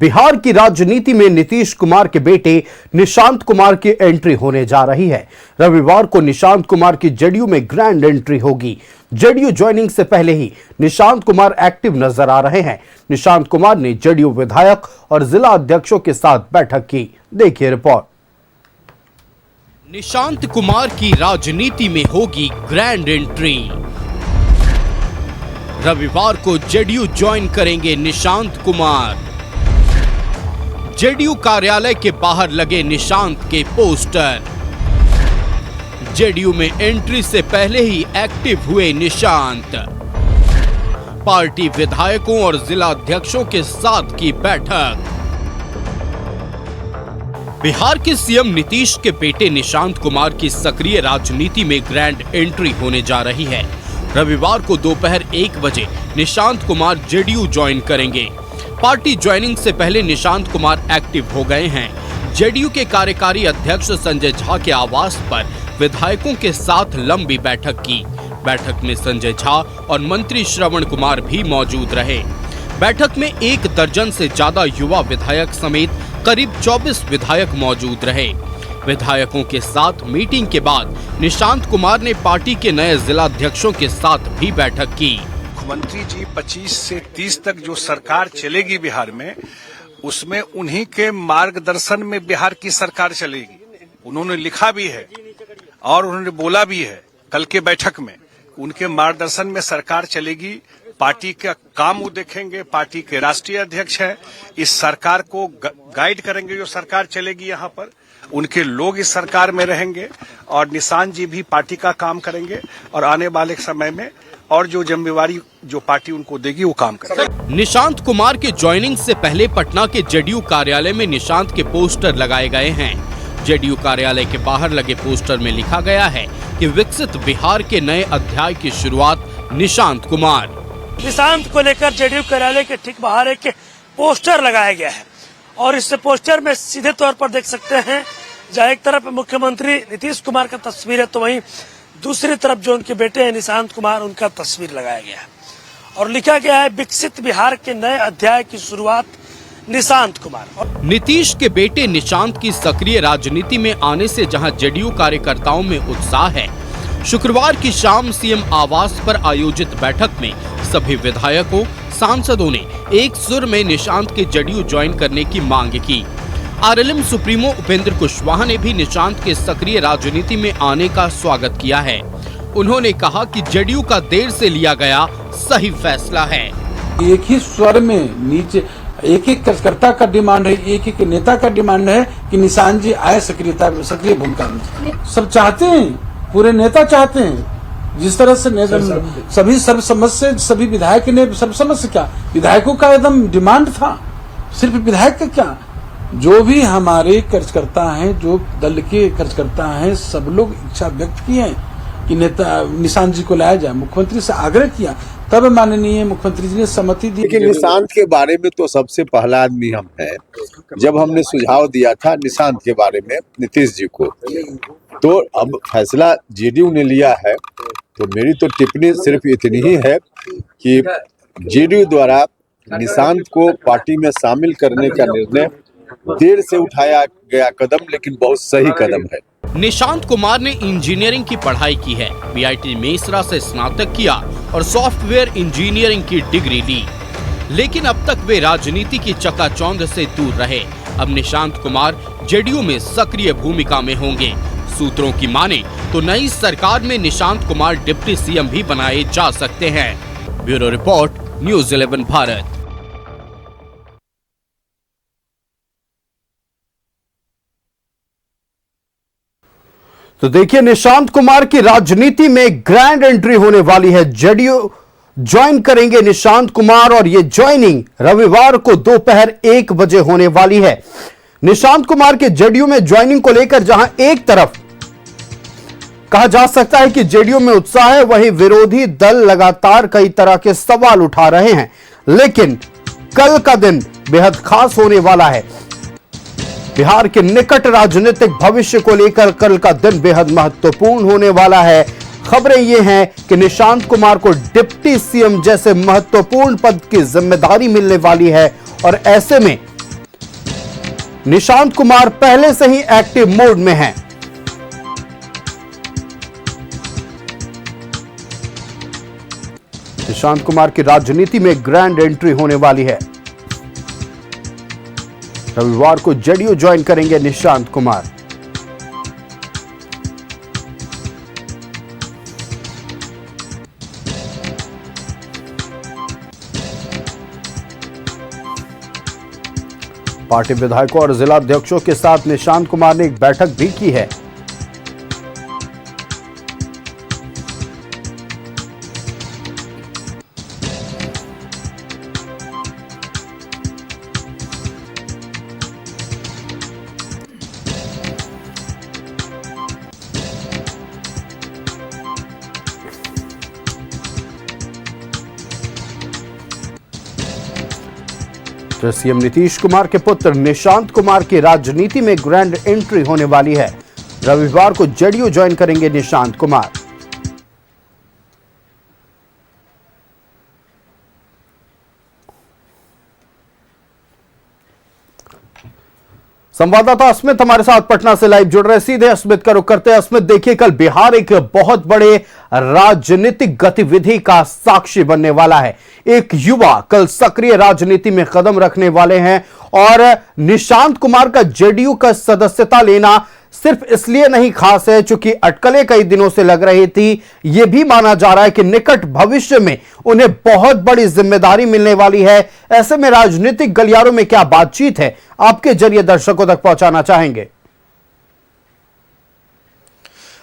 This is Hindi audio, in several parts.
बिहार की राजनीति में नीतीश कुमार के बेटे निशांत कुमार की एंट्री होने जा रही है। रविवार को निशांत कुमार की जेडीयू में ग्रैंड एंट्री होगी। जेडीयू ज्वाइनिंग से पहले ही निशांत कुमार एक्टिव नजर आ रहे हैं। निशांत कुमार ने जेडीयू विधायक और जिला अध्यक्षों के साथ बैठक की। देखिए रिपोर्ट। निशांत कुमार की राजनीति में होगी ग्रैंड एंट्री। रविवार को जेडीयू ज्वाइन करेंगे निशांत कुमार। जेडीयू कार्यालय के बाहर लगे निशांत के पोस्टर। जेडीयू में एंट्री से पहले ही एक्टिव हुए निशांत। पार्टी विधायकों और जिला अध्यक्षों के साथ की बैठक। बिहार के सीएम नीतीश के बेटे निशांत कुमार की सक्रिय राजनीति में ग्रैंड एंट्री होने जा रही है। रविवार को दोपहर 1 बजे निशांत कुमार जेडीयू ज्वाइन करेंगे। पार्टी ज्वाइनिंग से पहले निशांत कुमार एक्टिव हो गए हैं। जेडीयू के कार्यकारी अध्यक्ष संजय झा के आवास पर विधायकों के साथ लंबी बैठक की। बैठक में संजय झा और मंत्री श्रवण कुमार भी मौजूद रहे। बैठक में 1 दर्जन से ज्यादा युवा विधायक समेत करीब 24 विधायक मौजूद रहे। विधायकों के साथ मीटिंग के बाद निशांत कुमार ने पार्टी के नए जिला अध्यक्षों के साथ भी बैठक की। मुख्यमंत्री जी 25 से 30 तक जो सरकार चलेगी बिहार में, उसमें उन्हीं के मार्गदर्शन में बिहार की सरकार चलेगी। उन्होंने लिखा भी है और उन्होंने बोला भी है कल के बैठक में, उनके मार्गदर्शन में सरकार चलेगी। पार्टी का काम वो देखेंगे। पार्टी के राष्ट्रीय अध्यक्ष हैं, इस सरकार को गाइड करेंगे। जो सरकार चलेगी यहाँ पर उनके लोग इस सरकार में रहेंगे और निशांत जी भी पार्टी का काम करेंगे और आने वाले समय में और जो जिम्मेवारी जो पार्टी उनको देगी वो काम करेंगे। निशांत कुमार के ज्वाइनिंग से पहले पटना के जेडीयू कार्यालय में निशांत के पोस्टर लगाए गए हैं। जेडीयू कार्यालय के बाहर लगे पोस्टर में लिखा गया है कि विकसित बिहार के नए अध्याय की शुरुआत निशांत कुमार। निशांत को लेकर जेडीयू कार्यालय के ठीक बाहर एक पोस्टर लगाया गया है और इस पोस्टर में सीधे तौर पर देख सकते हैं, जहाँ एक तरफ मुख्यमंत्री नीतीश कुमार का तस्वीर है तो वहीं दूसरी तरफ जो उनके बेटे हैं निशांत कुमार, उनका तस्वीर लगाया गया है और लिखा गया है विकसित बिहार के नए अध्याय की शुरुआत निशांत कुमार। नीतीश के बेटे निशांत की सक्रिय राजनीति में आने से जहां जेडीयू कार्यकर्ताओं में उत्साह है, शुक्रवार की शाम सीएम आवास पर आयोजित बैठक में सभी विधायकों सांसदों ने एक सुर में निशांत के जेडीयू ज्वाइन करने की मांग की। आरएलएम सुप्रीमो उपेंद्र कुशवाहा ने भी निशांत के सक्रिय राजनीति में आने का स्वागत किया है। उन्होंने कहा कि जेडीयू का देर से लिया गया सही फैसला है। एक ही स्वर में नीचे एक कार्यकर्ता का डिमांड है, एक नेता का डिमांड है कि निशांत जी आए सक्रिय भूमिका में। सब चाहते हैं, पूरे नेता चाहते हैं। जिस तरह से सभी सर्वसम्मत से सभी विधायक ने सर्वसम्मत से क्या विधायकों का एकदम डिमांड था, सिर्फ विधायक का क्या, जो भी हमारे कार्यकर्ता हैं, जो दल के कार्यकर्ता हैं, सब लोग इच्छा व्यक्त की है कि नेता निशांत जी को लाया जाए। मुख्यमंत्री से आग्रह किया, तब माननीय मुख्यमंत्री जी ने सहमति दी। लेकिन निशांत के बारे में तो सबसे पहला आदमी हम हैं। जब हमने सुझाव दिया था निशांत के बारे में नीतीश जी को, तो अब फैसला जेडीयू ने लिया है, तो मेरी तो टिप्पणी सिर्फ इतनी ही है कि जेडीयू द्वारा निशांत को पार्टी में शामिल करने का निर्णय देर से उठाया गया कदम, लेकिन बहुत सही कदम है। निशांत कुमार ने इंजीनियरिंग की पढ़ाई की है। बीआईटी मेसरा से स्नातक किया और सॉफ्टवेयर इंजीनियरिंग की डिग्री ली, लेकिन अब तक वे राजनीति की चकाचौंध से दूर रहे। अब निशांत कुमार जेडीयू में सक्रिय भूमिका में होंगे। सूत्रों की माने तो नई सरकार में निशांत कुमार डिप्टी सीएम भी बनाए जा सकते हैं। Bureau report, news 11 Bharat. तो देखिए, निशांत कुमार की राजनीति में ग्रैंड एंट्री होने वाली है। जेडीयू ज्वाइन करेंगे निशांत कुमार और ये ज्वाइनिंग रविवार को दोपहर 1 बजे होने वाली है। निशांत कुमार के जेडीयू में ज्वाइनिंग को लेकर जहां एक तरफ कहा जा सकता है कि जेडीयू में उत्साह है, वहीं विरोधी दल लगातार कई तरह के सवाल उठा रहे हैं। लेकिन कल का दिन बेहद खास होने वाला है। बिहार के निकट राजनीतिक भविष्य को लेकर कल का दिन बेहद महत्वपूर्ण होने वाला है। खबरें ये हैं कि निशांत कुमार को डिप्टी सीएम जैसे महत्वपूर्ण पद की जिम्मेदारी मिलने वाली है और ऐसे में निशांत कुमार पहले से ही एक्टिव मोड में हैं। निशांत कुमार की राजनीति में ग्रैंड एंट्री होने वाली है। रविवार को जेडीयू ज्वाइन करेंगे निशांत कुमार। पार्टी विधायकों और जिला अध्यक्षों के साथ निशांत कुमार ने एक बैठक भी की है। तो सीएम नीतीश कुमार के पुत्र निशांत कुमार की राजनीति में ग्रैंड एंट्री होने वाली है। रविवार को जेडीयू ज्वाइन करेंगे निशांत कुमार। संवाददाता अस्मित हमारे साथ पटना से लाइव जुड़ रहे, सीधे अस्मित का रुख करते हैं। अस्मित, देखिए कल बिहार एक बहुत बड़े राजनीतिक गतिविधि का साक्षी बनने वाला है। एक युवा कल सक्रिय राजनीति में कदम रखने वाले हैं और निशांत कुमार का जेडीयू का सदस्यता लेना सिर्फ इसलिए नहीं खास है क्योंकि अटकलें कई दिनों से लग रही थी, यह भी माना जा रहा है कि निकट भविष्य में उन्हें बहुत बड़ी जिम्मेदारी मिलने वाली है। ऐसे में राजनीतिक गलियारों में क्या बातचीत है, आपके जरिए दर्शकों तक पहुंचाना चाहेंगे?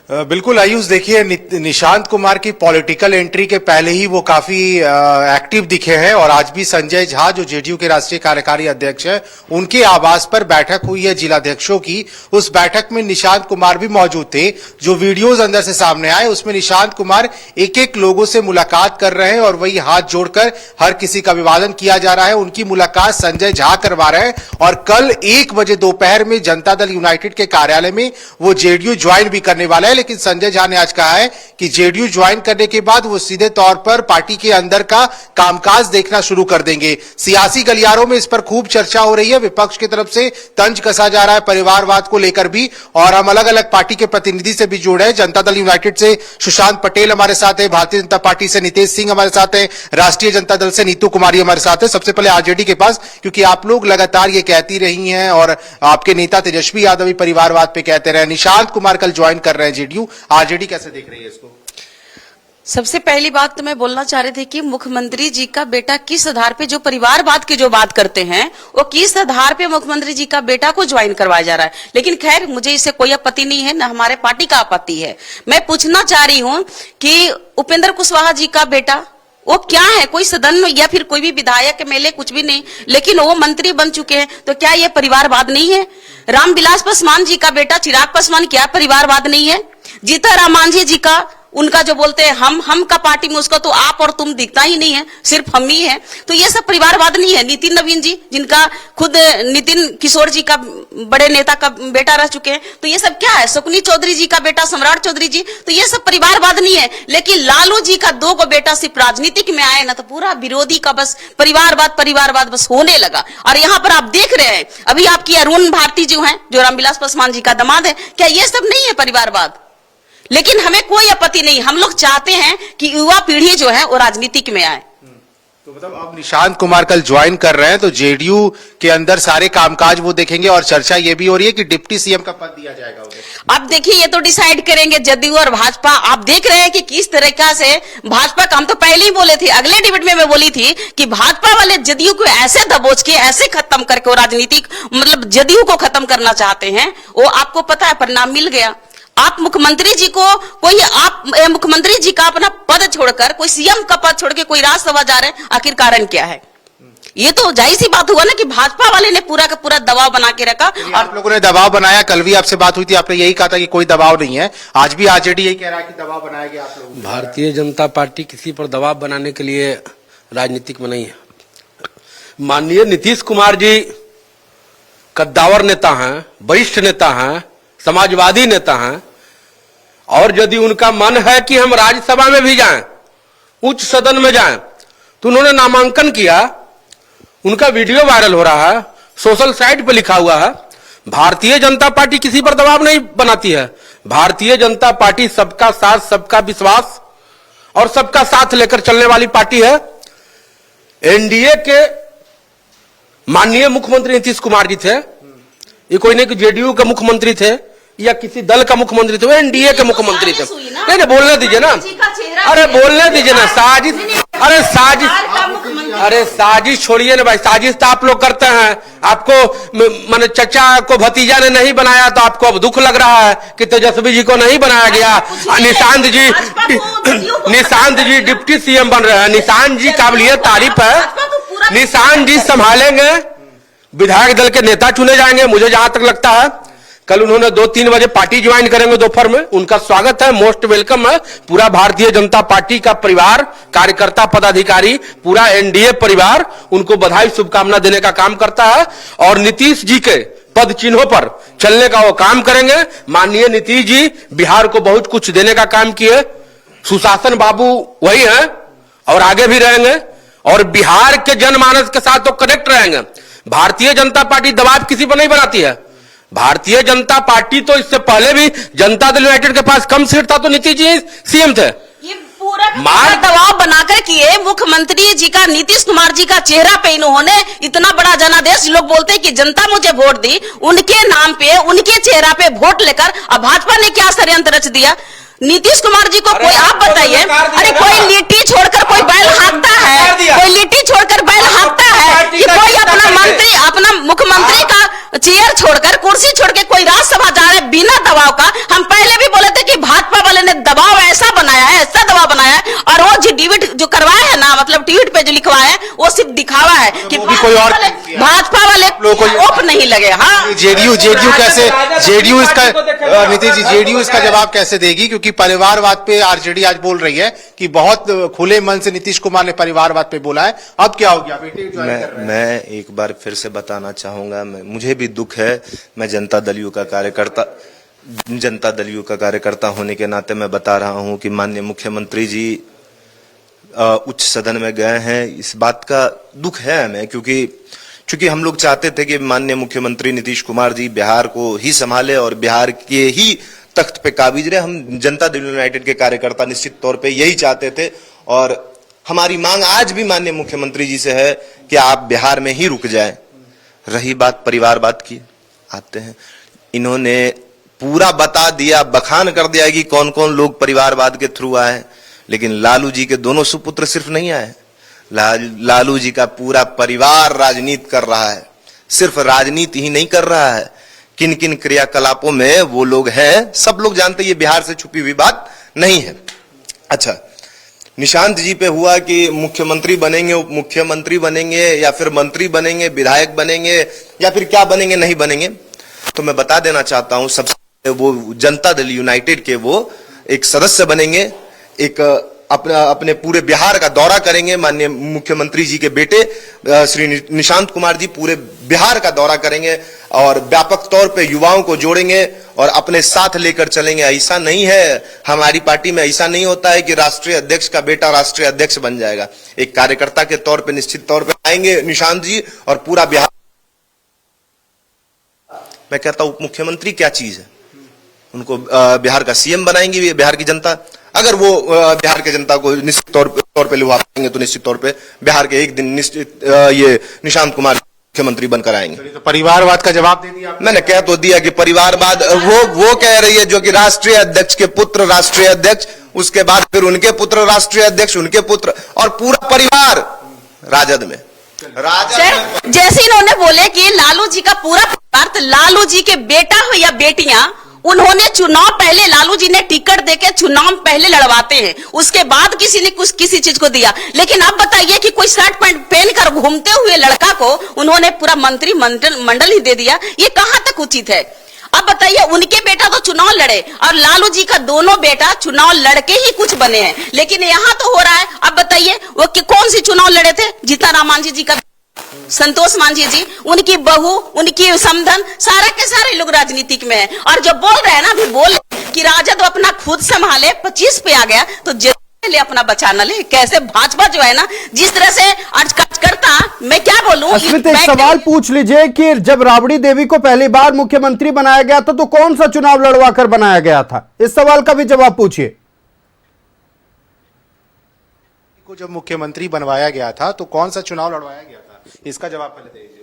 बिल्कुल आयुष, देखिए निशांत कुमार की पॉलिटिकल एंट्री के पहले ही वो काफी एक्टिव दिखे हैं और आज भी संजय झा जो जेडीयू के राष्ट्रीय कार्यकारी अध्यक्ष हैं उनके आवास पर बैठक हुई है जिलाध्यक्षों की। उस बैठक में निशांत कुमार भी मौजूद थे। जो वीडियोज अंदर से सामने आए उसमें निशांत कुमार एक एक लोगों से मुलाकात कर रहे हैं और वही हाथ जोड़कर हर किसी का अभिवादन किया जा रहा है। उनकी मुलाकात संजय झा करवा रहे हैं और कल 1 बजे दोपहर में जनता दल यूनाइटेड के कार्यालय में वो जेडीयू ज्वाइन भी करने वाला है। लेकिन संजय झा ने आज कहा है कि जेडीयू ज्वाइन करने के बाद वो सीधे तौर पर पार्टी के अंदर का कामकाज देखना शुरू कर देंगे। सियासी गलियारों में इस पर खूब चर्चा हो रही है। विपक्ष की तरफ से तंज कसा जा रहा है परिवारवाद को लेकर भी, और हम अलग अलग पार्टी के प्रतिनिधि से भी जुड़े हैं। जनता दल यूनाइटेड से सुशांत पटेल हमारे साथ है, भारतीय जनता पार्टी से नितेश सिंह हमारे साथ है, राष्ट्रीय जनता दल से नीतू कुमारी हमारे साथ है। सबसे पहले आरजेडी के पास, क्योंकि आप लोग लगातार ये कहती रही हैं और आपके नेता तेजस्वी यादव भी परिवारवाद पे कहते रहे। निशांत कुमार कल ज्वाइन कर रहे हैं जेडीयू, आरजेडी कैसे देख रही है इसको? सबसे पहली बात तो मैं बोलना चाह रही थी कि मुख्यमंत्री जी का बेटा किस आधार पे जो परिवारवाद की जो बात करते हैं वो किस आधार पे मुख्यमंत्री जी का बेटा को ज्वाइन करवाया जा रहा है। लेकिन खैर मुझे इससे कोई आपत्ति नहीं है, न हमारे पार्टी का आपत्ति है। मैं पूछना चाह रही हूँ कि उपेंद्र कुशवाहा जी का बेटा वो क्या है, कोई सदन में या फिर कोई भी विधायक एमएलए कुछ भी नहीं, लेकिन वो मंत्री बन चुके हैं, तो क्या ये परिवारवाद नहीं है? रामविलास पासवान जी का बेटा चिराग पासवान क्या परिवारवाद नहीं है? जीतन राम जी का उनका जो बोलते हैं हम का पार्टी में उसका तो आप और तुम दिखता ही नहीं है, सिर्फ हम ही है, तो ये सब परिवारवाद नहीं है। नितिन नवीन जी जिनका खुद नितिन किशोर जी का बड़े नेता का बेटा रह चुके हैं, तो ये सब क्या है? सुकनी चौधरी जी का बेटा सम्राट चौधरी जी, तो ये सब परिवारवाद नहीं है। लेकिन लालू जी का 2 बेटा सिर्फ राजनीतिक में आए ना तो पूरा विरोधी का बस परिवारवाद बस होने लगा। और यहाँ पर आप देख रहे हैं अभी आपकी अरुण भारती जो है, जो रामविलास पासवान जी का दामाद है, क्या ये सब नहीं है परिवारवाद? लेकिन हमें कोई आपत्ति नहीं, हम लोग चाहते हैं कि युवा पीढ़ी जो है वो राजनीतिक में आए। तो मतलब अब निशांत कुमार कल ज्वाइन कर रहे हैं तो जेडीयू के अंदर सारे कामकाज वो देखेंगे और चर्चा ये भी हो रही है कि डिप्टी सीएम का पद दिया जाएगा उन्हें। अब देखिए ये तो डिसाइड करेंगे जदयू और भाजपा। आप देख रहे हैं कि किस तरीका से भाजपा का, हम तो पहले ही बोले थे, अगले डिबेट में मैं बोली थी कि भाजपा वाले जदयू को ऐसे दबोच के ऐसे खत्म करके वो राजनीतिक मतलब जदयू को खत्म करना चाहते हैं, वो आपको पता है परिणाम मिल गया। आप मुख्यमंत्री जी को मुख्यमंत्री जी का अपना पद छोड़कर कोई सीएम का पद छोड़ के कोई राज्यसभा जा रहे हैं, आखिर कारण क्या है? ये तो जाहिर सी बात हुआ ना कि भाजपा वाले ने पूरा का पूरा दबाव बना के रखा। आप लोगों ने दबाव बनाया, कल भी आपसे बात हुई थी, आपने यही कहा था कि कोई दबाव नहीं है। आज भी आरजेडी यही कह रहा है कि दबाव बनाया गया आप लोगों। भारतीय जनता पार्टी किसी पर दबाव बनाने के लिए राजनीतिक में नहीं है। माननीय नीतीश कुमार जी कद्दावर नेता हैं, वरिष्ठ नेता हैं, समाजवादी नेता हैं, और यदि उनका मन है कि हम राज्यसभा में भी जाएं, उच्च सदन में जाएं, तो उन्होंने नामांकन किया, उनका वीडियो वायरल हो रहा है, सोशल साइट पर लिखा हुआ है भारतीय जनता पार्टी किसी पर दबाव नहीं बनाती है। भारतीय जनता पार्टी सबका साथ, सबका विश्वास और सबका साथ लेकर चलने वाली पार्टी है। एनडीए के माननीय मुख्यमंत्री नीतीश कुमार जी थे, ये कोई नहीं कि जेडीयू के मुख्यमंत्री थे या किसी दल का मुख्यमंत्री थे, वो एनडीए के मुख्यमंत्री थे। नहीं बोलने दीजिए ना, अरे बोलने दीजिए ना। साजिश, अरे साजिश छोड़िए ना भाई, साजिश तो आप लोग करते हैं। आपको माने चचा को भतीजा ने नहीं बनाया तो आपको अब दुख लग रहा है कि तेजस्वी जी को नहीं बनाया गया। निशांत जी डिप्टी सीएम बन रहे हैं। निशांत जी काबिलियत तारीफ है। निशांत जी संभालेंगे, विधायक दल के नेता चुने जाएंगे। मुझे जहां तक लगता है कल उन्होंने 2-3 बजे पार्टी ज्वाइन करेंगे दोपहर में, उनका स्वागत है, मोस्ट वेलकम है। पूरा भारतीय जनता पार्टी का परिवार, कार्यकर्ता, पदाधिकारी, पूरा एनडीए परिवार उनको बधाई शुभकामना देने का काम करता है और नीतीश जी के पद चिन्हों पर चलने का वो काम करेंगे। माननीय नीतीश जी बिहार को बहुत कुछ देने का काम किए, सुशासन बाबू वही है और आगे भी रहेंगे और बिहार के जनमानस के साथ तो कनेक्ट रहेंगे। भारतीय जनता पार्टी दबाव किसी पर नहीं बनाती है। भारतीय जनता पार्टी तो इससे पहले भी जनता दल यूनाइटेड के पास कम सीट था तो नीतीश जी सीएम थे। ये पूरा दबाव बनाकर किए मुख्यमंत्री जी का, नीतीश कुमार जी का चेहरा पे इन्होंने इतना बड़ा जनादेश। लोग बोलते हैं कि जनता मुझे वोट दी, उनके नाम पे, उनके चेहरा पे वोट लेकर अब भाजपा ने क्या षड्यंत्र रच दिया। नीतीश कुमार जी को कोई, आप बताइए, अरे कोई लिट्टी छोड़कर कोई बैल हाँकता है, कोई लिट्टी छोड़कर बैल हाँकता है कि कोई अपना मंत्री, अपना मुख्यमंत्री का चेयर छोड़कर, कुर्सी छोड़ के कोई राज्यसभा जा रहे बिना दबाव का। हम पहले भी बोले थे कि भाजपा वाले ने दबाव ऐसा बनाया है, ऐसा दबाव बनाया है और वो जो ट्वीट जो करवाया है ना, मतलब ट्वीट पे जो लिखवाया है वो सिर्फ दिखावा है कि कोई और भाजपा वाले ओप नहीं लगे। हाँ, जेडीयू कैसे, जेडीयू इसका, नीतीश जी जेडीयू इसका जवाब कैसे देगी? क्योंकि परिवारवाद पे आरजेडी आज बोल रही है कि बहुत खुले मन से नीतीश कुमार ने परिवारवाद पे बोला है। अब क्या हो गया? मैं एक बार फिर से बताना चाहूंगा, मुझे भी दुख है। मैं जनता दल यू का कार्यकर्ता होने के नाते मैं बता रहा हूं कि माननीय मुख्यमंत्री जी उच्च सदन में गए हैं। इस बात का दुख है हमें, क्योंकि हम लोग चाहते थे कि माननीय मुख्यमंत्री नीतीश कुमार जी बिहार को ही संभाले और बिहार के ही तख्त पे काबिज रहे। हम जनता दल यूनाइटेड के कार्यकर्ता निश्चित तौर पे यही चाहते थे और हमारी मांग आज भी माननीय मुख्यमंत्री जी से है कि आप बिहार में ही रुक जाएं। रही बात परिवारवाद की, आते हैं, इन्होंने पूरा बता दिया, बखान कर दिया कि कौन कौन लोग परिवारवाद के थ्रू आए, लेकिन लालू जी के दोनों सुपुत्र सिर्फ नहीं आए। लालू जी का पूरा परिवार राजनीति कर रहा है। सिर्फ राजनीति ही नहीं कर रहा है, किन किन क्रियाकलापों में वो लोग हैं सब लोग जानते हैं। ये बिहार से छुपी हुई बात नहीं है। अच्छा, निशांत जी पे हुआ कि मुख्यमंत्री बनेंगे, उप मुख्यमंत्री बनेंगे या फिर मंत्री बनेंगे, विधायक बनेंगे या फिर क्या बनेंगे, नहीं बनेंगे, तो मैं बता देना चाहता हूं सबसे, वो जनता दल यूनाइटेड के वो एक सदस्य बनेंगे, एक अपने पूरे बिहार का दौरा करेंगे। माननीय मुख्यमंत्री जी के बेटे श्री निशांत कुमार जी पूरे बिहार का दौरा करेंगे और व्यापक तौर पे युवाओं को जोड़ेंगे और अपने साथ लेकर चलेंगे। ऐसा नहीं है, हमारी पार्टी में ऐसा नहीं होता है कि राष्ट्रीय अध्यक्ष का बेटा राष्ट्रीय अध्यक्ष बन जाएगा। एक कार्यकर्ता के तौर पे निश्चित तौर पे आएंगे निशांत जी और पूरा बिहार। मैं कहता हूं उप मुख्यमंत्री क्या चीज है, उनको बिहार का सीएम बनाएंगी बिहार की जनता। अगर वो बिहार की जनता को निश्चित तौर पे लुभा पाएंगे तो निश्चित तौर पे बिहार के एक दिन निश्चित ये निशांत कुमार मुख्यमंत्री बनकर आएंगे। तो परिवारवाद का जवाब दे दिया मैंने, कह तो दिया कि परिवारवाद वो कह रही है जो कि राष्ट्रीय अध्यक्ष के पुत्र राष्ट्रीय अध्यक्ष, उसके बाद फिर उनके पुत्र राष्ट्रीय अध्यक्ष, उनके पुत्र और पूरा परिवार राजद में। सर, जैसे इन्होंने बोले कि लालू जी का पूरा परिवार, तो लालू जी के बेटा हो या बेटियां, उन्होंने चुनाव पहले, लालू जी ने टिकट देके चुनाव पहले लड़वाते हैं, उसके बाद किसी ने कुछ किसी चीज को दिया। लेकिन अब बताइए कि कोई शर्ट पैंट पहनकर घूमते हुए लड़का को उन्होंने पूरा मंत्री मंडल ही दे दिया, ये कहां तक उचित है? अब बताइए, उनके बेटा तो चुनाव लड़े और लालू जी का दोनों बेटा चुनाव लड़के ही कुछ बने हैं, लेकिन यहाँ तो हो रहा है। अब बताइए वो कौन सी चुनाव लड़े थे? जीतन मांझी जी का, संतोष मांझी जी, उनकी बहू, उनकी समधन, सारे के सारे लोग राजनीतिक में हैं। और जो बोल रहे हैं ना, अभी बोल कि राजद अपना खुद संभाले, 25 पे आ गया, तो ले अपना बचाना ले। कैसे भाजपा जो है ना जिस तरह से आज करता, मैं क्या बोलूं। अस्मिता, एक सवाल पूछ लीजिए कि जब राबड़ी देवी को पहली बार मुख्यमंत्री बनाया गया था तो कौन सा चुनाव लड़वा कर बनाया गया था? इस सवाल का भी जवाब पूछिए। को जब मुख्यमंत्री बनवाया गया था तो कौन सा चुनाव लड़वाया गया था, इसका जवाब पहले दीजिए।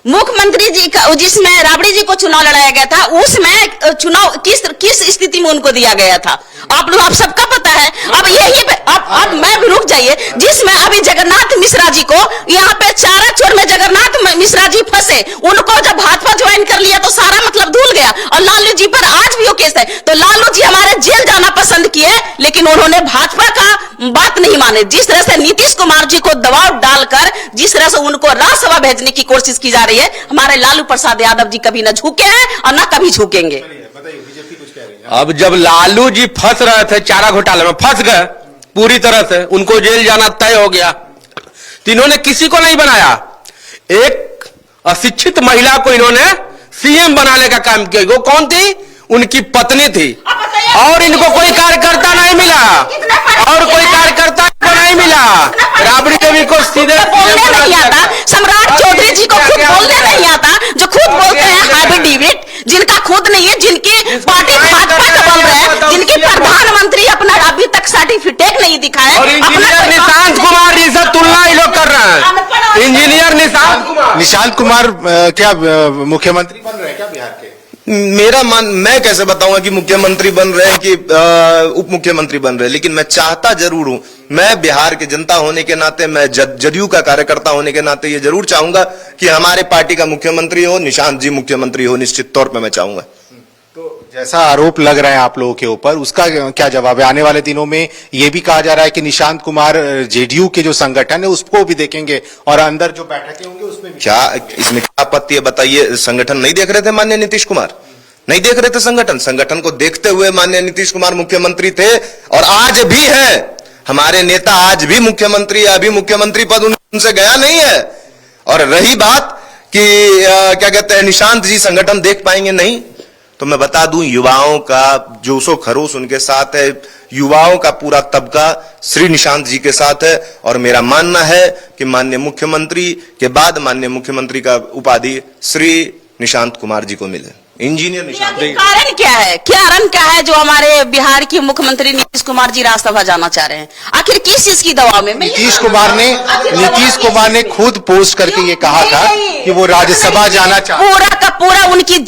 मुख्यमंत्री जी का जिसमें राबड़ी जी को चुनाव लड़ाया गया था उसमें चुनाव किस स्थिति में उनको दिया गया था आप सबका पता है। अब यही अब मैं भी रुक जाइए, जिसमें अभी जगन्नाथ मिश्रा जी को यहाँ पे चारा चोर में जगन्नाथ मिश्रा जी फंसे, उनको जब भाजपा ज्वाइन कर लिया तो सारा मतलब धुल गया। और लालू जी पर आज भी वो केस है, तो लालू जी हमारे जेल जाना पसंद किए लेकिन उन्होंने भाजपा का बात नहीं माने। जिस तरह से नीतीश कुमार जी को दबाव डालकर जिस तरह से उनको राज्यसभा भेजने की कोशिश की जा रही है, हमारे लालू प्रसाद यादव जी कभी न झुके हैं और न कभी झुकेंगे। अब जब लालू जी फंस रहे थे चारा घोटाले में, फंस गए पूरी तरह से, उनको जेल जाना तय हो गया, तो इन्होंने किसी को नहीं बनाया, एक अशिक्षित महिला को इन्होंने सीएम बनाने का काम किया। वो कौन थी? उनकी पत्नी थी। और इनको कोई कार्यकर्ता नहीं मिला, और कोई कार्यकर्ता को नहीं मिला। राबड़ी देवी को सीधे बोलने नहीं आता, सम्राट चौधरी जी को खुद बोलने नहीं आता, जो खुद बोलते हैं एफिडेविट, जिनका खुद नहीं है, जिनकी पार्टी भाजपा का बन रहा है, जिनकी प्रधानमंत्री अपना अभी तक सर्टिफिकेट नहीं दिखाया। और इंजीनियर निशांत कुमार जी से तुलना ये लोग कर रहे हैं। इंजीनियर निशांत कुमार क्या मुख्यमंत्री बन रहे हैं क्या बिहार के? मैं कैसे बताऊंगा कि मुख्यमंत्री बन रहे हैं कि उप मुख्यमंत्री बन रहे हैं, लेकिन मैं चाहता जरूर हूं। मैं बिहार के जनता होने के नाते, मैं जदयू का कार्यकर्ता होने के नाते ये जरूर चाहूंगा कि हमारे पार्टी का मुख्यमंत्री हो, निशांत जी मुख्यमंत्री हो, निश्चित तौर पे मैं चाहूंगा। तो जैसा आरोप लग रहा है आप लोगों के ऊपर, उसका क्या जवाब है? आने वाले दिनों में ये भी कहा जा रहा है कि निशांत कुमार जेडीयू के जो संगठन है उसको भी देखेंगे और अंदर जो बैठकें होंगी उसमें भी। क्या इसमें क्या आपत्ति है बताइए? संगठन नहीं देख रहे थे माननीय नीतीश कुमार? नहीं देख रहे थे संगठन को देखते हुए माननीय नीतीश कुमार मुख्यमंत्री थे और आज भी है। हमारे नेता आज भी मुख्यमंत्री, अभी मुख्यमंत्री पद उनसे गया नहीं है। और रही बात कि क्या कहते हैं निशांत जी संगठन देख पाएंगे, नहीं, तो मैं बता दूं युवाओं का जोशो खरोश उनके साथ है, युवाओं का पूरा तबका श्री निशांत जी के साथ है। और मेरा मानना है कि माननीय मुख्यमंत्री के बाद माननीय मुख्यमंत्री का उपाधि श्री निशांत कुमार जी को मिले। इंजीनियर निशांत। कारण क्या है? कारण क्या है जो हमारे बिहार के मुख्यमंत्री नीतीश कुमार जी राज्यसभा जाना चाह रहे हैं? आखिर किस चीज की दबाव में? नीतीश कुमार ने खुद पोस्ट करके ये कहा था कि वो राज्यसभा जाना चाहते। पूरा का पूरा उनकी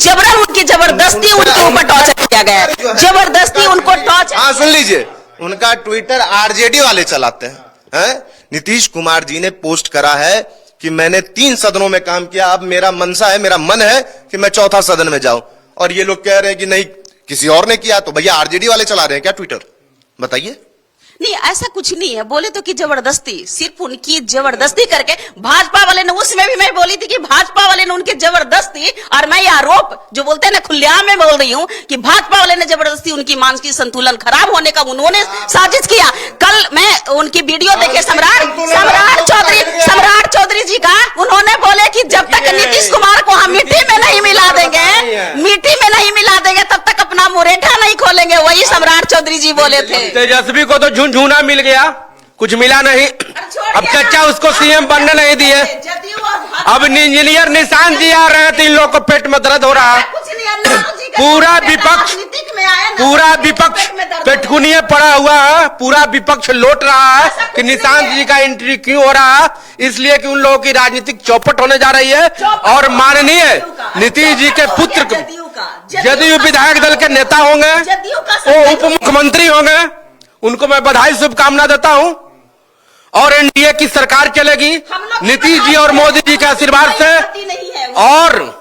जबरदस्ती उनके ऊपर टॉर्चर किया गया है, जबरदस्ती उनको टॉर्चर। हाँ सुन लीजिए, उनका ट्विटर आरजेडी वाले चलाते हैं। नीतीश कुमार जी ने पोस्ट करा है कि मैंने 3 सदनों में काम किया, अब मेरा मनसा है, मेरा मन है कि मैं 4था सदन में जाऊं। और ये लोग कह रहे हैं कि नहीं किसी और ने किया, तो भैया आरजेडी वाले चला रहे हैं क्या ट्विटर? बताइए। नहीं, ऐसा कुछ नहीं है। बोले तो कि जबरदस्ती, सिर्फ उनकी जबरदस्ती करके भाजपा वाले ने, उसमें भी मैं बोली थी कि भाजपा वाले ने उनकी जबरदस्ती, और मैं ये आरोप जो बोलते हैं ना खुलेआम में बोल रही हूँ कि भाजपा वाले ने जबरदस्ती उनकी मानसिक संतुलन खराब होने का उन्होंने साजिश किया। कल मैं उनकी वीडियो देखे सम्राट चौधरी जी का, उन्होंने बोले कि जब तक नीतीश कुमार को हम मिट्टी में नहीं मिला देंगे तब तक अपना मुरेठा नहीं खोलेंगे। वही सम्राट चौधरी जी बोले थे। तेजस्वी को तो झुनझुना मिल गया, कुछ मिला नहीं। अब चचा उसको सीएम बनने नहीं दिए। अब इंजीनियर निशांत जी आ रहे हैं तो इन लोग को पेट में दर्द हो रहा है। पूरा विपक्ष पेटकुनिये पड़ा हुआ है, पूरा विपक्ष लौट रहा है कि निशांत जी का एंट्री क्यों हो रहा है, इसलिए कि उन लोगों की राजनीतिक चौपट होने जा रही है। और माननीय नीतीश जी के पुत्र जदयू विधायक दल के नेता होंगे, वो उप मुख्यमंत्री होंगे, उनको मैं बधाई शुभकामना देता हूं। और एनडीए की सरकार चलेगी नीतीश जी और मोदी जी के आशीर्वाद से, और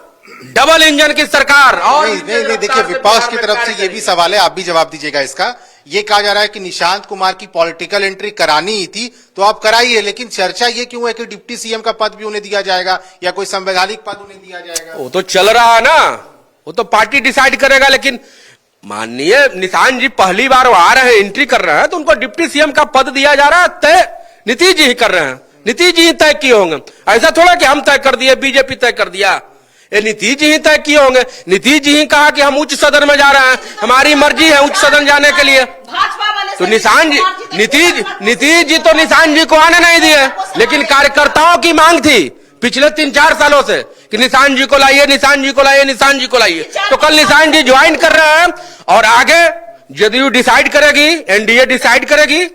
डबल इंजन की सरकार। और नहीं, देखिए विपक्ष की तरफ से ये भी सवाल है, आप भी जवाब दीजिएगा इसका। ये कहा जा रहा है कि निशांत कुमार की पॉलिटिकल एंट्री करानी ही थी तो आप कराइए, लेकिन चर्चा ये क्यों है कि डिप्टी सीएम का पद भी उन्हें दिया जाएगा या कोई संवैधानिक पद उन्हें दिया जाएगा? वो तो चल रहा है ना, वो तो पार्टी डिसाइड करेगा। लेकिन माननीय निशांत जी पहली बार वो आ रहे हैं, एंट्री कर रहे हैं, तो उनको डिप्टी सीएम का पद दिया जा रहा है। तय नीतीश जी ही कर रहे हैं, नीतीश जी ही तय किए होंगे। ऐसा थोड़ा कि हम तय कर दिए, बीजेपी तय कर दिया। ये नीतीश जी ही तय किए होंगे। नीतीश जी ही कहा कि हम उच्च सदन में जा रहे हैं, हमारी मर्जी है उच्च सदन जाने के लिए। भाजपा वाले तो निशान जी नीतीश जी तो निशान जी को आने नहीं दिए, लेकिन कार्यकर्ताओं की मांग थी पिछले 3-4 सालों से कि निशान जी को लाइए, निशान जी को लाइए, निशान जी को लाइए। तो कल निशान जी ज्वाइन कर रहे हैं और आगे जदयू डिसाइड करेगी, एनडीए डिसाइड करेगी,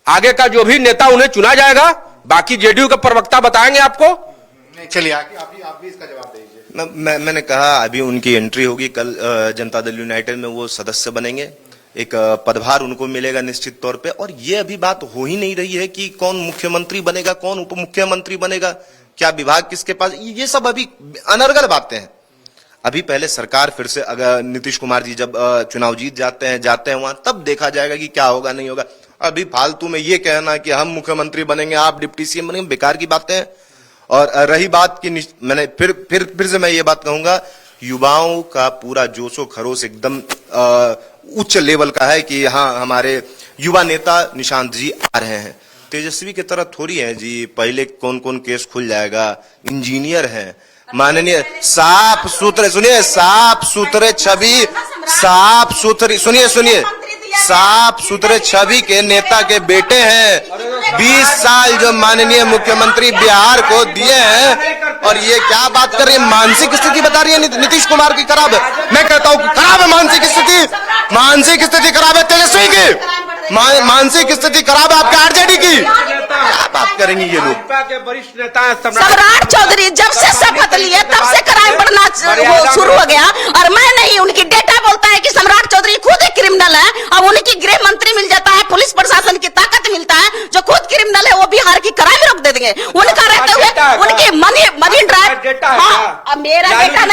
आगे का जो भी नेता उन्हें चुना जाएगा, बाकी जेडीयू के प्रवक्ता बताएंगे आपको। चलिए आप भी इसका जवाब दीजिए। मैंने कहा अभी उनकी एंट्री होगी, कल जनता दल यूनाइटेड में वो सदस्य बनेंगे, एक पदभार उनको मिलेगा निश्चित तौर पे। और ये अभी बात हो ही नहीं रही है कि कौन मुख्यमंत्री बनेगा, कौन उप मुख्यमंत्री बनेगा, क्या विभाग किसके पास, ये सब अभी अनर्गल बातें हैं। अभी पहले सरकार फिर से, अगर नीतीश कुमार जी जब चुनाव जीत जाते हैं वहां, तब देखा जाएगा कि क्या होगा नहीं होगा। अभी फालतू में ये कहना कि हम मुख्यमंत्री बनेंगे, आप डिप्टी सीएम बनेंगे, बेकार की बातें हैं। और रही बात की, मैंने फिर से मैं ये बात कहूंगा, युवाओं का पूरा जोशो खरोश एकदम उच्च लेवल का है कि हाँ हमारे युवा नेता निशांत जी आ रहे हैं। तेजस्वी की तरह थोड़ी है जी, पहले कौन कौन केस खुल जाएगा, इंजीनियर हैं, माननीय साफ सुथरे, सुनिए साफ सुथरे छवि, सुनिए साफ सुथरे छवि के नेता के बेटे हैं। 20 साल जो माननीय मुख्यमंत्री बिहार को दिए हैं, और ये क्या बात कर रही है, मानसिक स्थिति बता रही है नीतीश कुमार की खराब है। मैं कहता हूँ खराब है मानसिक स्थिति खराब है तेजस्वी की, मानसिक स्थिति खराब है आपके आरजेडी की। क्या बात करेंगे ये लोग। के वरिष्ठ नेता सम्राट चौधरी जब से शपथ लिए तब से क्राइम बढ़ना शुरू हो गया, और मैं नहीं, उनकी डेटा बोलता है कि सम्राट चौधरी खुद एक क्रिमिनल है। अब उनकी गृह मंत्री मिल जाता है, पुलिस प्रशासन की ताकत मिलता है, जो खुद क्रिमिनल है वो बिहार की क्राइम रोक दे देंगे। उनका रहते हुए उनके मरीन ड्राइव, हाँ मेरा डेटा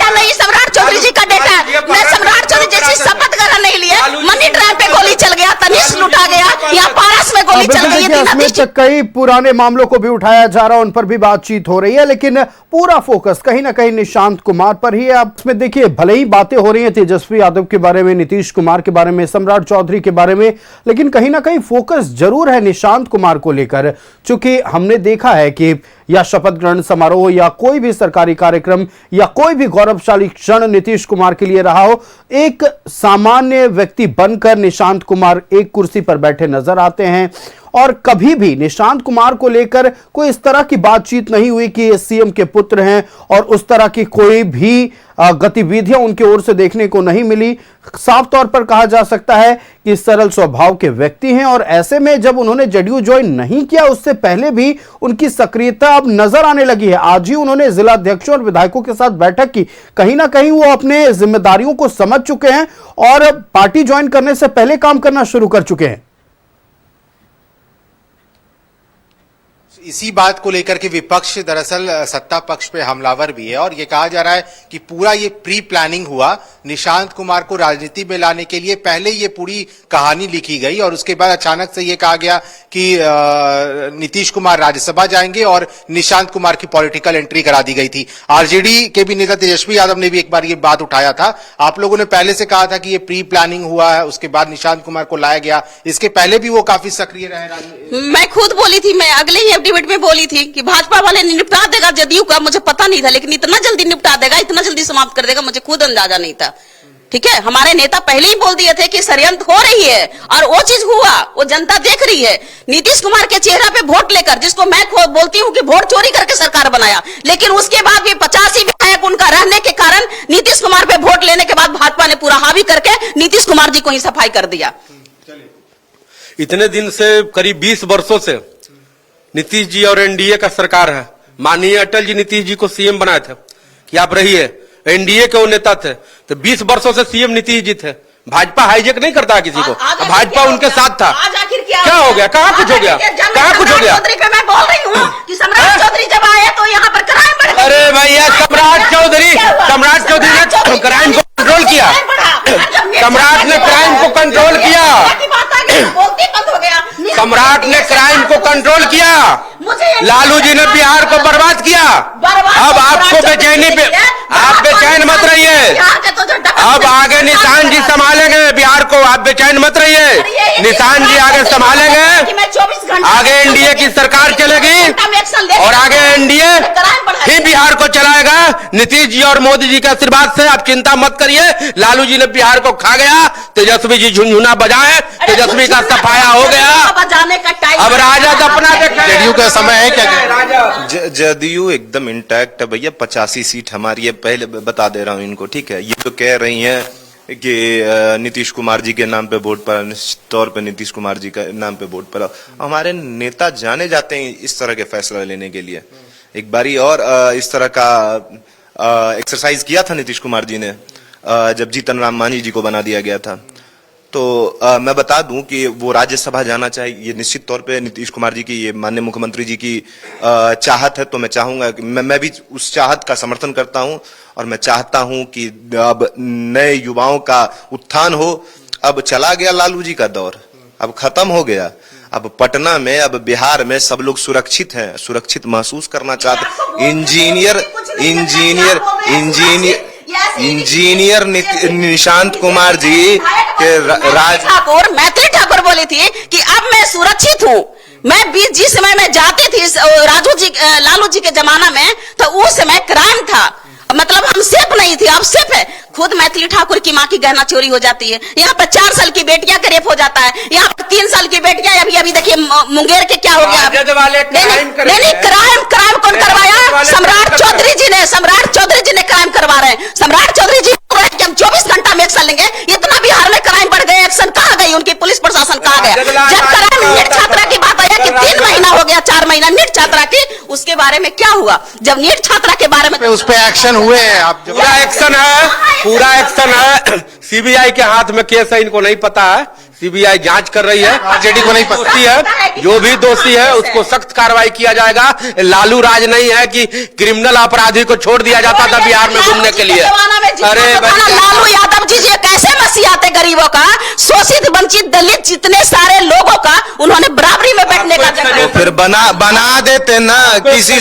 नहीं, सम्राट चौधरी जी का डेटा है। मैं सम्राट चौधरी जैसी शपथ ग्रहण नहीं लिए, मनी ड्राइव पे गोली चल गया, तनिष्क लूटा गया, यहाँ पारस में गोली चल गई। कई पुराने मामलों को भी उठाया जा रहा है, उन पर भी बातचीत हो रही है, लेकिन पूरा फोकस कहीं ना कहीं निशांत कुमार पर ही है। आप इसमें देखिए, भले ही बातें हो रही हैं तेजस्वी यादव के बारे में, नीतीश कुमार के बारे में, सम्राट चौधरी के बारे में, लेकिन कहीं ना कहीं फोकस जरूर है निशांत कुमार को लेकर। चूंकि हमने देखा है कि या शपथ ग्रहण समारोह या कोई भी सरकारी कार्यक्रम या कोई भी गौरवशाली क्षण नीतीश कुमार के लिए रहा हो, एक सामान्य व्यक्ति बनकर निशांत कुमार एक कुर्सी पर बैठे नजर आते हैं। और कभी भी निशांत कुमार को लेकर कोई इस तरह की बातचीत नहीं हुई कि ये सीएम के पुत्र हैं, और उस तरह की कोई भी गतिविधियां उनकी ओर से देखने को नहीं मिली। साफ तौर पर कहा जा सकता है कि सरल स्वभाव के व्यक्ति हैं, और ऐसे में जब उन्होंने जेडीयू ज्वाइन नहीं किया, उससे पहले भी उनकी सक्रियता अब नजर आने लगी है। आज ही उन्होंने जिला अध्यक्षों और विधायकों के साथ बैठक की, कहीं ना कहीं वो अपने जिम्मेदारियों को समझ चुके हैं और पार्टी ज्वाइन करने से पहले काम करना शुरू कर चुके हैं। इसी बात को लेकर के विपक्ष दरअसल सत्ता पक्ष पे हमलावर भी है, और ये कहा जा रहा है कि पूरा ये प्री प्लानिंग हुआ, निशांत कुमार को राजनीति में लाने के लिए पहले ये पूरी कहानी लिखी गई, और उसके बाद अचानक से ये कहा गया कि नीतीश कुमार राज्यसभा जाएंगे और निशांत कुमार की पॉलिटिकल एंट्री करा दी गई थी। आरजेडी के भी नेता तेजस्वी यादव ने भी एक बार ये बात उठाया था। आप लोगों ने पहले से कहा था कि ये प्री प्लानिंग हुआ है, उसके बाद निशांत कुमार को लाया गया। इसके पहले भी वो काफी सक्रिय रहे। मैं खुद बोली थी, मैं अगले ही डिबेट में बोली थी कि भाजपा वाले निपटा देगा जदयू का, मुझे पता नहीं था, लेकिन इतना जल्दी निपटा देगा, इतना जल्दी समाप्त कर देगा, मुझे खुद अंदाजा नहीं था। ठीक है, हमारे नेता पहले ही बोल दिए थे कि षड्यंत्र हो रही है, और वो चीज हुआ, वो जनता देख रही है। नीतीश कुमार के चेहरा पे वोट लेकर, जिसको मैं बोलती हूँ कि वोट चोरी करके सरकार बनाया, लेकिन उसके बाद भी 85 विधायक उनका रहने के कारण नीतीश कुमार पे वोट लेने के बाद भाजपा ने पूरा हावी करके नीतीश कुमार जी को ही सफाई कर दिया। इतने दिन से, करीब 20 वर्षों से नीतीश जी और एनडीए का सरकार है। माननीय अटल जी नीतीश जी को सीएम बनाए थे कि आप रहिए, एनडीए के वो नेता थे, तो 20 वर्षों से सीएम नीतीश जी थे। भाजपा हाईजेक नहीं करता किसी को, भाजपा उनके साथ था। क्या हो गया, कहाँ कुछ हो गया, कहाँ कुछ हो गया? मैं बोल रही हूँ कि सम्राट चौधरी जब आए तो यहाँ पर क्राइम बढ़ गया। अरे भैया, सम्राट चौधरी ने क्राइम को कंट्रोल किया, सम्राट ने क्राइम को कंट्रोल किया, सम्राट ने क्राइम को कंट्रोल किया। लालू जी ने बिहार को बर्बाद किया। अब आपको बेचैनी पे, आप बेचैन मत रहिए, अब आगे निशान जी संभालेंगे बिहार को, आप बेचैन मत रहिए, निशान जी आगे संभालेंगे। आगे एनडीए की सरकार चलेगी और आगे एनडीए ही बिहार को चलाएगा, नीतीश जी और मोदी जी के आशीर्वाद से आप चिंता मत करिए। लालू जी ने बिहार को खा गया, तेजस्वी जी झुनझुना बजाए, तेजस्वी का सफाया हो गया, बजाने का टाइम अब राजद अपना देखे। जेडीयू का समय है क्या? जदयू एकदम इंटैक्ट है भैया, 85 सीट हमारी है, पहले बता दे रहा हूँ इनको, ठीक है। ये तो कह रही हैं कि नीतीश कुमार जी के नाम पे वोट पर, निश्चित तौर पे नीतीश कुमार जी के नाम पे वोट पर। हमारे नेता जाने जाते हैं इस तरह के फैसला लेने के लिए। एक बारी और इस तरह का एक्सरसाइज किया था नीतीश कुमार जी ने, जब जीतन राम मांझी जी को बना दिया गया था। तो मैं बता दूं कि वो राज्यसभा जाना चाहिए, ये निश्चित तौर पे नीतीश कुमार जी की, ये माननीय मुख्यमंत्री जी की चाहत है। तो मैं चाहूंगा कि मैं भी उस चाहत का समर्थन करता हूं, और मैं चाहता हूं कि अब नए युवाओं का उत्थान हो। अब चला गया लालू जी का दौर, अब खत्म हो गया। अब पटना में, अब बिहार में सब लोग सुरक्षित हैं, सुरक्षित महसूस करना चाहते। इंजीनियर निशांत कुमार जी के मैथिली ठाकुर बोली थी कि अब मैं सुरक्षित हूँ। मैं जिस समय में जाती थी लालू जी के जमाना में, तो उस समय क्राइम था, मतलब हम सेफ नहीं थे, अब सेफ है। खुद मैथिली ठाकुर की माँ की गहना चोरी हो जाती है, यहाँ पर 4 साल की बेटियां का रेप हो जाता है, यहाँ पर 3 साल की बेटियां, अभी देखिए मुंगेर के क्या हो गया। नहीं, क्राइम कौन करवाया? सम्राट चौधरी जी ने क्राइम करवा रहे हैं। सम्राट चौधरी जी कि हम 24 घंटा में एक्शन लेंगे, इतना बिहार में क्राइम बढ़ गए, एक्शन कहाँ गई उनकी पुलिस प्रशासन, कहाँ गया? जब क्राइम नीट छात्रा की बात आया कि 3 महीना हो गया, 4 महीना नीट छात्रा की, उसके बारे में क्या हुआ? जब नीट छात्रा के बारे में उस पे एक्शन हुए हैं, आप पूरा एक्शन है। सीबीआई के हाथ में केस है, इनको नहीं पता है। सीबीआई जांच कर रही है, आरजेडी को नहीं पता है। जो भी दोषी है उसको सख्त कार्रवाई किया जाएगा। लालू राज नहीं है कि क्रिमिनल अपराधी को छोड़ दिया जाता था बिहार में घूमने के लिए। अरे लालू यादव जी कैसे मसीहाते गरीबों का, शोषित वंचित दलित जितने सारे लोगों का उन्होंने बराबरी में बैठने का तो फिर बना देते ना, किसी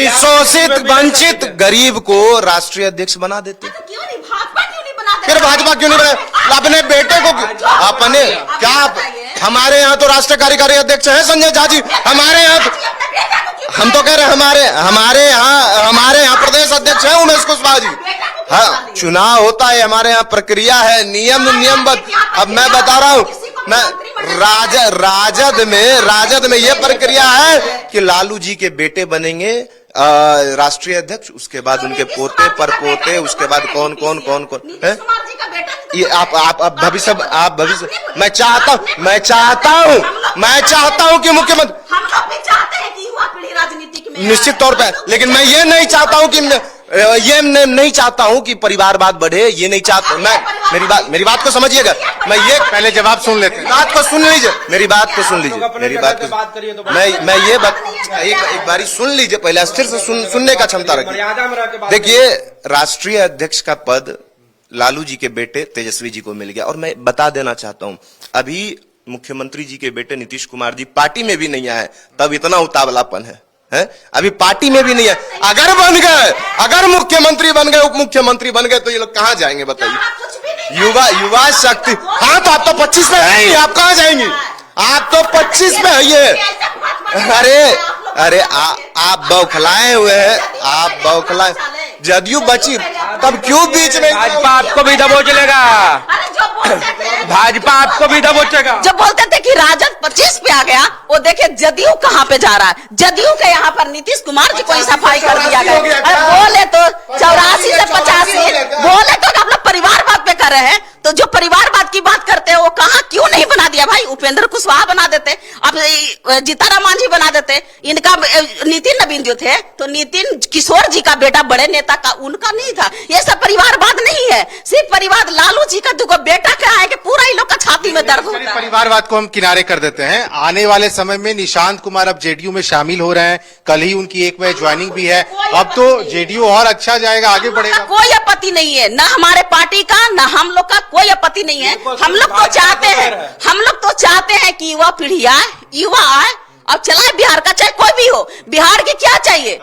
शोषित वंचित गरीब को राष्ट्रीय अध्यक्ष बना देते। फिर भाजपा क्यों नहीं बना? अपने बेटे को, अपने क्या, हमारे यहाँ तो राष्ट्रीय कार्यकारी अध्यक्ष है संजय झा जी, हमारे यहाँ तो, हम तो कह रहे हैं हमारे यहाँ प्रदेश अध्यक्ष है उमेश कुशवाहा जी। हाँ, चुनाव होता है, हमारे यहाँ प्रक्रिया है, नियमबद्ध। अब मैं बता रहा हूँ, मैं राजद में ये प्रक्रिया है कि लालू जी के बेटे बनेंगे राष्ट्रीय अध्यक्ष, उसके बाद उनके पोते परपोते, उसके बाद कौन है ये। आप भविष्य मैं चाहता हूँ कि मुख्यमंत्री, हम लोग भी चाहते हैं कि युवा पीढ़ी राजनीतिक में, निश्चित तौर पर, लेकिन मैं ये नहीं चाहता हूँ कि परिवारवाद बढ़े, ये नहीं चाहता मैं। मेरी बात को समझिएगा, मैं ये पहले जवाब सुन लेते हैं, बात को सुन लीजिए, मेरी बात को सुन लीजिए, मैं ये बात एक बारी सुन लीजिए, पहले स्थिर से सुनने का क्षमता रखिए। देखिए, राष्ट्रीय अध्यक्ष का पद लालू जी के बेटे तेजस्वी जी को मिल गया, और मैं बता देना चाहता हूं, अभी मुख्यमंत्री जी के बेटे नीतीश कुमार जी पार्टी में भी नहीं आए, तब इतना उतावलापन है। अभी पार्टी में भी नहीं है। अगर बन गए, अगर मुख्यमंत्री बन गए, उप मुख्यमंत्री बन गए, तो ये लोग कहां जाएंगे बताइए? युवा शक्ति। हाँ, तो आप तो 25 में है, आप कहां जाएंगी? आप तो 25 में है ये। अरे आप बौखलाए हुए हैं, आप बौखलाए। जदयू बची, तब क्यों बीच में? भाजपा आपको भी दबोचलेगा, भाजपा आपको भी दबोचेगा। जब बोलते थे कि राजद 25 पे आ गया, वो देखे जदयू कहाँ पे जा रहा है। जदयू के यहाँ पर नीतीश कुमार जी को सफाई कर दिया गया। अरे बोले तो 84 से 85, बोले तो आप लोग परिवारवाद पे कर रहे हैं, तो जो परिवारवाद की बात करते हैं वो कहाँ क्यों नहीं बना दिया भाई? उपेंद्र कुशवाहा बना देते, अब जीतन मांझी बना देते, इनका नितिन नवीन जो थे, तो नितिन किशोर जी का बेटा बड़े नेता का, उनका नहीं था। ये सब परिवारवाद नहीं है, सिर्फ परिवार लालू जी का दुगो बेटा क्या है कि पूरा ही लोग का छाती में दर्द होता है। परिवारवाद को हम किनारे कर देते हैं। आने वाले समय में निशांत कुमार अब जेडीयू में शामिल हो रहे हैं, कल ही उनकी 1 बजे ज्वाइनिंग भी है। अब तो जेडीयू और अच्छा जाएगा, आगे बढ़ेगा। कोई आपत्ति नहीं है, ना हमारे पार्टी का, ना हम लोग का कोई आपत्ति नहीं है। हम लोग तो चाहते हैं कि युवा पीढ़ी आए, युवा आए और चलाए बिहार का, चाहे कोई भी हो। बिहार की क्या चाहिए?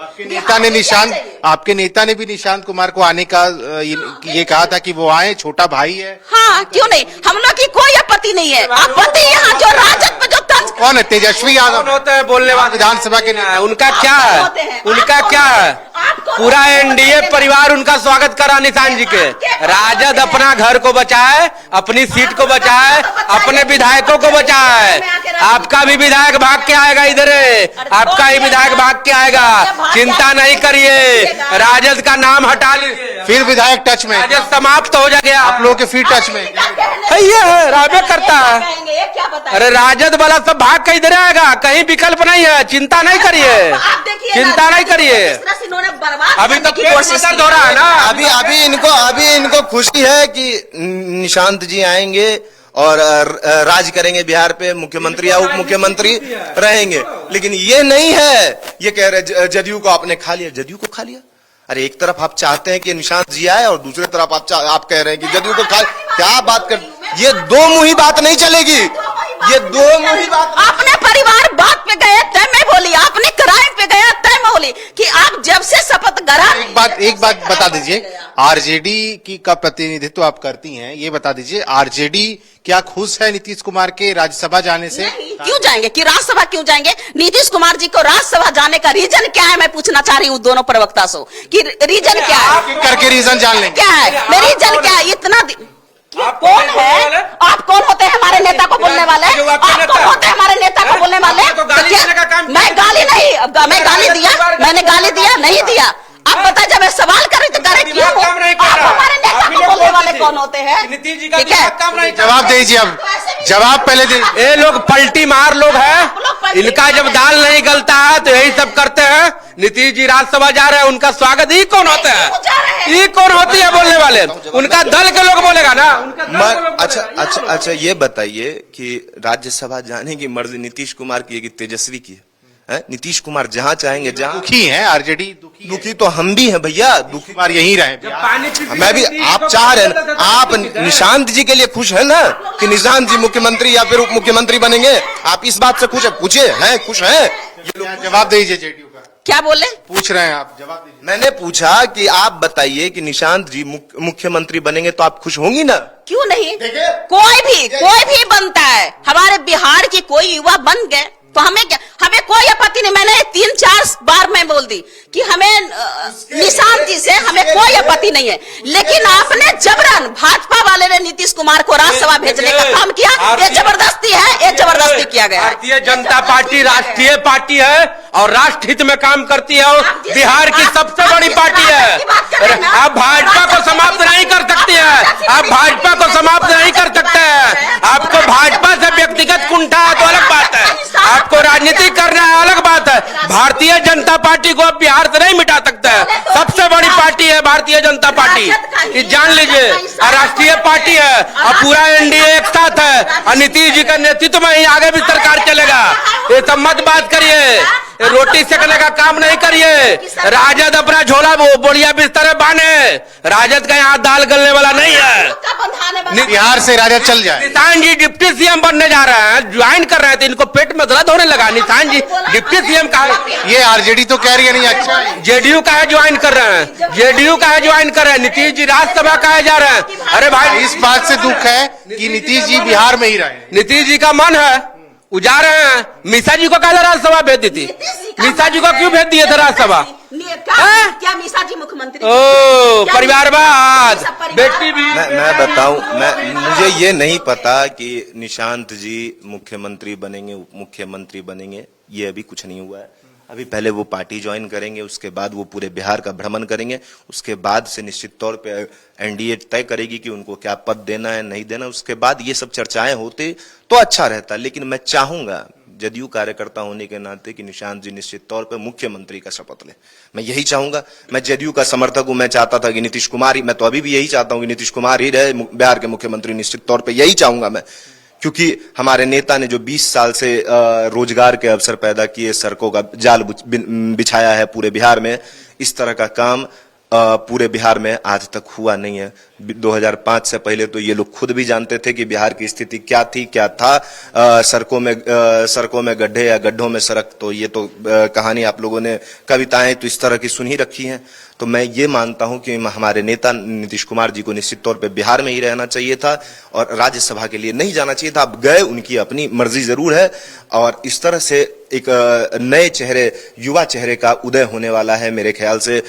आपके नेता ने भी निशांत कुमार को आने का ये कहा था कि वो आए, छोटा भाई है। हाँ, क्यों नहीं, हम लोग की कोई आपत्ति नहीं है। आपत्ति यहाँ जो राजद पे जो कौन है? तेजस्वी कौन यादव होते हैं बोलने वाले? विधानसभा के उनका क्या है? उनका क्या है? पूरा एनडीए परिवार उनका स्वागत करा निशान जी के। राजद अपना घर को बचाए, अपनी सीट को बचाए, अपने विधायकों को बचाए। आपका भी विधायक भाग के आएगा इधर, आपका ही विधायक भाग के आएगा, चिंता नहीं करिए। राजद का नाम हटा लीजिए, फिर विधायक टच में, राजद समाप्त हो जाएगा। आप लोगों के फिर टच में ये है राजद करता है। अरे राजद वाला सब भाग के इधर आएगा, कहीं विकल्प नहीं है, चिंता नहीं करिए, चिंता नहीं करिए। अभी तो कोशिश हो रहा है ना। अभी इनको खुशी है कि निशांत जी आएंगे और राज करेंगे बिहार पे, मुख्यमंत्री या उप मुख्यमंत्री रहेंगे। लेकिन ये नहीं है, ये कह रहे जदयू को आपने खा लिया। जदयू को खा लिया? अरे एक तरफ आप चाहते हैं कि निशांत जी आए और दूसरी तरफ आप कह रहे हैं कि जदयू को खा। क्या बात कर, ये दो मुही बात नहीं चलेगी, ये दो मुही बात। अपने परिवार बात पे गए तय में बोली, आपने क्राइम पे गया तय में बोली कि आप जब से शपथ ग्रहण। एक बात बता दीजिए, आरजेडी की का प्रतिनिधित्व आप करती हैं, ये बता दीजिए आरजेडी क्या खुश है नीतीश कुमार के राज्यसभा जाने से? क्यों जाएंगे, कि राज्यसभा क्यों जाएंगे? नीतीश कुमार जी को राज्यसभा जाने का रीजन क्या है, मैं पूछना चाह रही हूँ दोनों प्रवक्ता से कि रीजन क्या है, करके रीजन जान लेंगे क्या है, मैं रीजन क्या है? इतना कौन है? आप कौन होते हैं हमारे नेता को बोलने वाले? आप कौन होते हैं हमारे नेता को बोलने वाले? मैं गाली नहीं, मैं गाली दिया, मैंने गाली दिया नहीं दिया? आप बताए, जब मैं सवाल करे तो करे क्यों? आप हमारे नेता को बोलने वाले कौन होते हैं? ठीक है, जवाब दीजिए, अब जवाब पहले दीजिए। ये लोग पलटी मार लोग हैं, इनका जब दाल नहीं गलता है तो यही सब करते हैं। नीतीश जी राज्यसभा जा रहे हैं, उनका स्वागत ही कौन होता है? ये कौन होती है बोलने वाले? उनका दल के लोग बोलेगा ना। अच्छा ये बताइए कि राज्यसभा जाने की मर्जी नीतीश कुमार की है कि तेजस्वी की है? नीतीश कुमार जहां चाहेंगे, जहां दुखी है आरजेडी, दुखी तो हम भी हैं भैया, दुखी कुमार यहीं रहे। मैं भी, आप चाह रहे हैं, आप निशांत जी के लिए खुश है ना कि निशांत जी मुख्यमंत्री या फिर उप मुख्यमंत्री बनेंगे? आप इस बात से खुश है? पूछे हैं, खुश हैं? जवाब दीजिए जेडीयू का। क्या बोले? पूछ रहे हैं आप, जवाब दीजिए। मैंने पूछा कि आप बताइए कि निशांत जी मुख्यमंत्री बनेंगे तो आप खुश होंगी ना? क्यों नहीं? कोई भी बनता है, हमारे बिहार की कोई युवा बन गए तो हमें क्या, हमें कोई आपत्ति नहीं। मैंने 3-4 बार मैं बोल दी कि हमें निशांत जी से हमें कोई आपत्ति नहीं है, लेकिन आपने जबरन भाजपा वाले ने नीतीश कुमार को राज्यसभा भेजने का काम किया। ये जबरदस्ती है, ये जबरदस्ती किया गया है। भारतीय जनता पार्टी राष्ट्रीय पार्टी है और राष्ट्र हित में काम करती है और बिहार की सबसे बड़ी पार्टी है। आप भाजपा को समाप्त नहीं कर सकते हैं, आप भाजपा को समाप्त नहीं कर सकते हैं। आपको भाजपा से व्यक्तिगत कुंठा है तो अलग बात है, आपको राजनीति करना है अलग बात है। भारतीय जनता पार्टी को अब बिहार से नहीं मिटा सकता है, सबसे बड़ी पार्टी है भारतीय जनता पार्टी, ये जान लीजिए। राष्ट्रीय पार्टी है और पूरा एनडीए एक साथ है और नीतीश जी का नेतृत्व में ही आगे भी सरकार चलेगा। ये सब मत बात करिए, रोटी सेकने का काम नहीं करिए। राजद अपना झोला बोलिया बिस्तर बांधे, राजद का यहाँ दाल गलने वाला नहीं है। बिहार से राजद चल जाए। निशान जी डिप्टी सीएम बनने जा रहे हैं, ज्वाइन कर रहे थे, इनको पेट में दर्द होने लगा। निशान जी डिप्टी सीएम का है, ये आरजेडी तो कह रही है नहीं अच्छा है। जेडीयू का है ज्वाइन कर रहे हैं, जेडीयू का है ज्वाइन कर रहे हैं। नीतीश जी राज्यसभा का है जा रहे हैं। अरे भाई, इस बात से दुख है कि नीतीश जी बिहार में ही रहे। नीतीश जी का मन है, जा रहे हैं। मीसा जी को कल राज्यसभा भेज दी थी, मीसा जी को क्यों भेज दिए थे राज्यसभा? क्या मीसा जी मुख्यमंत्री? ओ परिवारवाद, बेटी भी। मैं बताऊं, मुझे ये नहीं पता कि निशांत जी मुख्यमंत्री बनेंगे, उप मुख्यमंत्री बनेंगे, ये अभी कुछ नहीं हुआ है। अभी पहले वो पार्टी ज्वाइन करेंगे, उसके बाद वो पूरे बिहार का भ्रमण करेंगे, उसके बाद से निश्चित तौर पे एनडीए तय करेगी कि उनको क्या पद देना है नहीं देना। उसके बाद ये सब चर्चाएं होते तो अच्छा रहता, लेकिन मैं चाहूंगा जदयू कार्यकर्ता होने के नाते कि निशांत जी निश्चित तौर पे मुख्यमंत्री का शपथ ले। मैं यही चाहूंगा, मैं जदयू का समर्थक हूं। मैं चाहता था कि नीतीश कुमार ही, मैं तो अभी भी यही चाहता हूं कि नीतीश कुमार ही रहे बिहार के मुख्यमंत्री, निश्चित तौर पे यही चाहूंगा मैं, क्योंकि हमारे नेता ने जो 20 साल से रोजगार के अवसर पैदा किए, सड़कों का जाल बिछाया है पूरे बिहार में, इस तरह का काम पूरे बिहार में आज तक हुआ नहीं है। 2005 से पहले तो ये लोग खुद भी जानते थे कि बिहार की स्थिति क्या थी, क्या था। सड़कों में गड्ढे या गड्ढों में सड़क, तो ये तो कहानी आप लोगों ने, कविताएं तो इस तरह की सुन ही रखी हैं। तो मैं ये मानता हूं कि हमारे नेता नीतीश कुमार जी को निश्चित तौर पे बिहार में ही रहना चाहिए था और राज्यसभा के लिए नहीं जाना चाहिए था। अब गए, उनकी अपनी मर्जी जरूर है और इस तरह से एक नए चेहरे, युवा चेहरे का उदय होने वाला है मेरे ख्याल से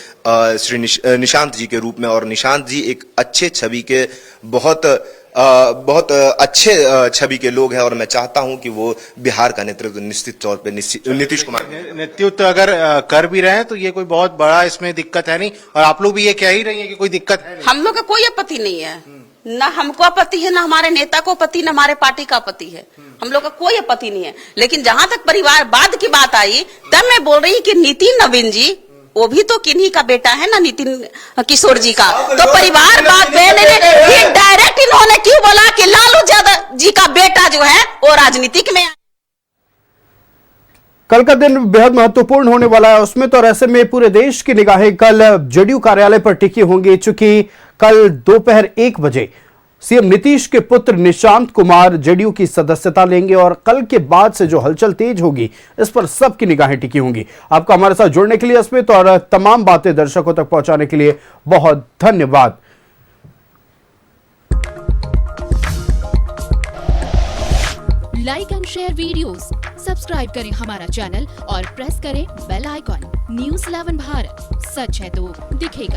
श्री निशांत जी के रूप में। और निशांत जी एक अच्छे छवि के, बहुत अच्छे छवि के लोग हैं और मैं चाहता हूं कि वो बिहार का नेतृत्व निश्चित तौर पे नीतीश कुमार नेतृत्व अगर कर भी रहे हैं तो ये कोई बहुत बड़ा इसमें दिक्कत है नहीं, और आप लोग भी ये कह ही रही हैं कि कोई दिक्कत है नहीं। हम लोग का कोई आपत्ति नहीं है, न हमको आपत्ति है, न हमारे नेता को आपत्ति, न हमारे पार्टी का आपत्ति है। हम लोग का कोई आपत्ति नहीं है। लेकिन जहां तक परिवारवाद की बात आई, तब मैं बोल रही कि नितिन नवीन जी, वो भी तो किन्हीं का बेटा है ना, नितिन किशोर जी का। तो परिवारवाद में डायरेक्ट इन्होंने क्यों बोला कि लालू यादव जी का बेटा जो है वो राजनीतिक में। कल का दिन बेहद महत्वपूर्ण होने वाला है उसमें तो, और ऐसे में पूरे देश की निगाहें कल जेडीयू कार्यालय पर टिकी होंगी, चूंकि कल दोपहर 1 बजे सीएम नीतीश के पुत्र निशांत कुमार जेडीयू की सदस्यता लेंगे और कल के बाद से जो हलचल तेज होगी इस पर सबकी निगाहें टिकी होंगी। आपका हमारे साथ जुड़ने के लिए अस्मित और तमाम बातें दर्शकों तक पहुंचाने के लिए बहुत धन्यवाद। Like and share videos, subscribe करें हमारा चैनल और प्रेस करें बेल आइकॉन। न्यूज़ 11 भारत, सच है तो दिखेगा।